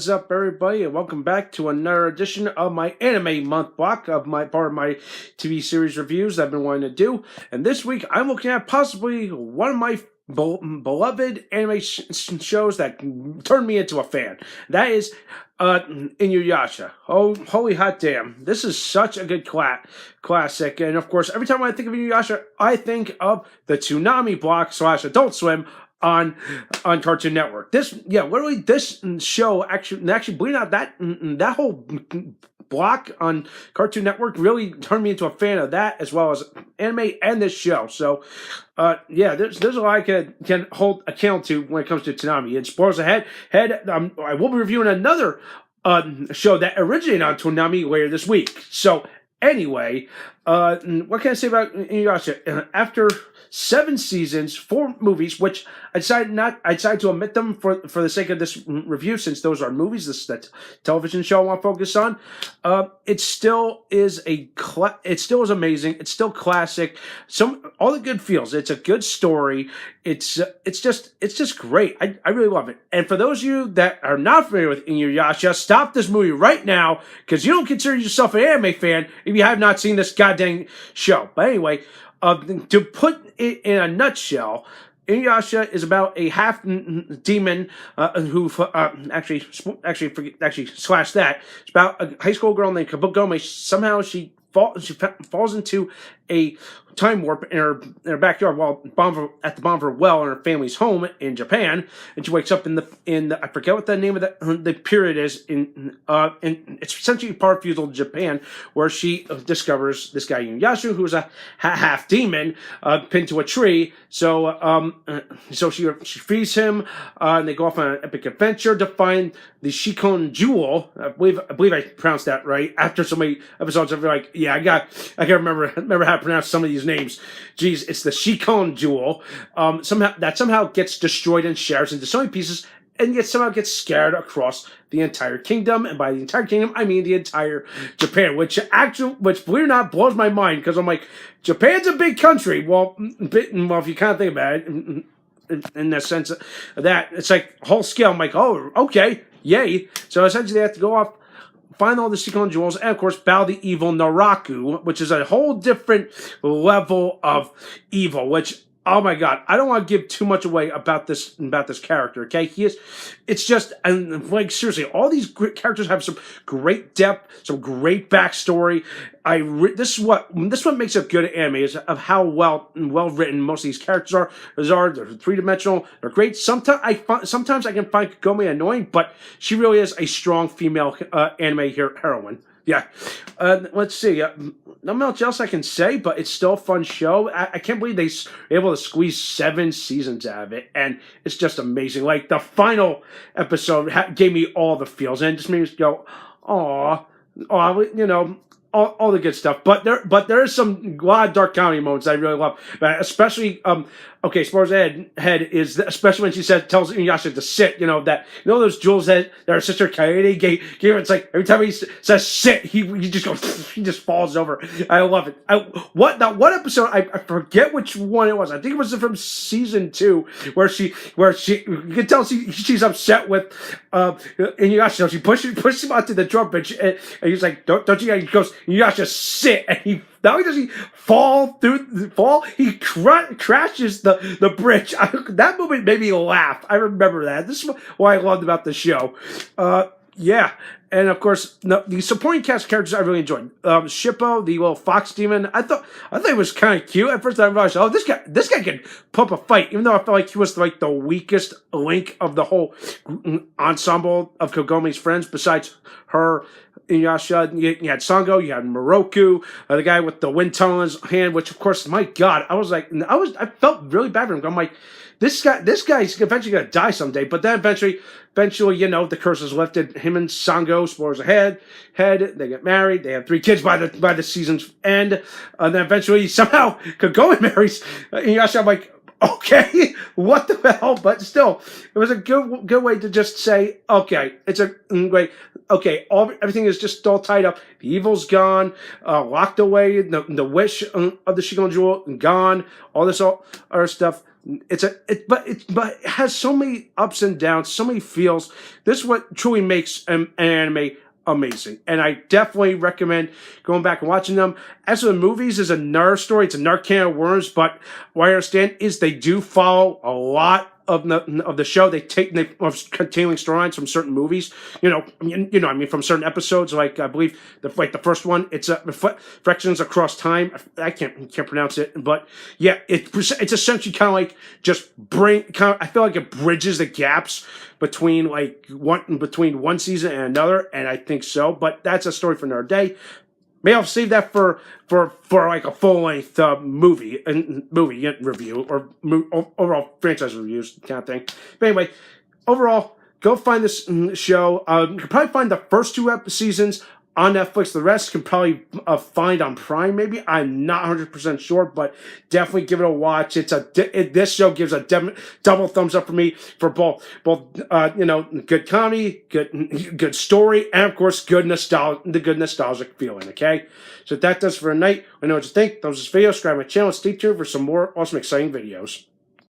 is up, everybody, and welcome back to another edition of my anime month block of my part of my TV series reviews that I've been wanting to do. And this week, I'm looking at possibly one of my beloved anime shows that turned me into a fan. That is Inuyasha. Oh, holy hot damn! This is such a good classic, and of course, every time I think of Inuyasha, I think of the Toonami block / Adult Swim on Cartoon Network. Literally this show actually believe it or not, that whole block on Cartoon Network really turned me into a fan of that as well as anime and this show. So there's a lot I can hold account to when it comes to Toonami. And spoilers ahead, I will be reviewing another show that originated on Toonami later this week. So anyway, what can I say about Inuyasha? After 7 seasons, 4 movies, which I decided to omit them for the sake of this review, since those are movies. This is the television show I want to focus on. It still is amazing. It's still classic. All the good feels. It's a good story. It's just great. I really love it. And for those of you that are not familiar with Inuyasha, stop this movie right now, because you don't consider yourself an anime fan if you have not seen this goddamn show. But anyway, to put it in a nutshell, Inuyasha is about a half demon who actually slash that. It's about a high school girl named Kabugome. Somehow she falls into a time warp in her backyard while at the bottom of her well in her family's home in Japan, and she wakes up in the I forget what the name of the period is in it's essentially part of feudal Japan, where she discovers this guy Inuyasha, who's a half demon pinned to a tree. So she frees him, and they go off on an epic adventure to find the Shikon Jewel. I believe I pronounced that right. After so many episodes, I feel like I gotta remember how to pronounce some of these names. Jeez, it's the Shikon Jewel. Somehow gets destroyed and shatters into so many pieces, and yet somehow gets scattered across the entire kingdom. And by the entire kingdom, I mean the entire Japan, which believe it or not, blows my mind, because I'm like, Japan's a big country. Well, if you kind of think about it, in the sense of that, it's like whole scale. I'm like, oh, okay, yay. So essentially, they have to go off, find all the Shikon jewels, and of course battle the evil Naraku, which is a whole different level of evil, which, oh my god, I don't want to give too much away about this character, okay? It's just, and like, seriously, all these great characters have some great depth, some great backstory. This is what makes a good anime, is of how well written most of these characters are. They're 3-dimensional. They're great. Sometimes I can find Kagome annoying, but she really is a strong female anime heroine. Yeah. Let's see. Not much else I can say, but it's still a fun show. I can't believe they were able to squeeze 7 seasons out of it, and it's just amazing. Like, the final episode gave me all the feels, and it just made me go, aw, all the good stuff. But there is a lot of dark comedy moments I really love. Especially, spoilers ahead is especially when she tells Inuyasha to sit. Those jewels that her sister Kaede gave him. It's like every time he says sit, he just falls over. I love it. What episode? I forget which one it was. I think it was from season 2, where you can tell she's upset with Inuyasha. So she pushes him onto the drum bench, and he's like, don't you? He goes, Inuyasha, sit, and not only does he fall, he crashes the bridge. That moment made me laugh. I remember that. This is what I loved about the show. Yeah. And of course, the supporting cast characters I really enjoyed. Shippo, the little fox demon, I thought it was kind of cute. At first, I realized, oh, this guy can put up a fight. Even though I felt like he was like the weakest link of the whole ensemble of Kagome's friends, besides her, Inuyasha. You had Sango, you had Moroku, the guy with the wind tunnel in his hand. Which, of course, my God, I felt really bad for him. I'm like, this guy's eventually gonna die someday. But then eventually, the curse is lifted. Him and Sango, spoilers ahead, they get married. They have 3 kids by the season's end. And then eventually, somehow, Kagome marries Inuyasha. I'm like, okay, what the hell? But still, it was a good way to just say, okay, it's a great. Okay, everything is just all tied up. The evil's gone, locked away. The wish of the Shikon Jewel gone. All this other stuff. but it has so many ups and downs, so many feels. This is what truly makes an anime amazing, and I definitely recommend going back and watching them. As for the movies, is another story. It's another can of worms, but what I understand is they do follow a lot of the show. They of continuing storylines from certain movies. I mean, from certain episodes. Like I believe the first one, it's Reflections Across Time. I can't pronounce it, but yeah, it's essentially kind of like just I feel like it bridges the gaps between one season and another, and I think so. But that's a story for another day. Maybe I'll save that for like a full length movie review or overall franchise reviews kind of thing. But anyway, overall, go find this show. You can probably find the first two seasons on Netflix. The rest can probably find on Prime. Maybe I'm not 100% sure, but definitely give it a watch. This show gives a double thumbs up for me for both good comedy, good story, and of course the good nostalgic feeling. Okay, so that does for tonight. I know what you think. Thumbs this video, subscribe to my channel, stay tuned for some more awesome, exciting videos.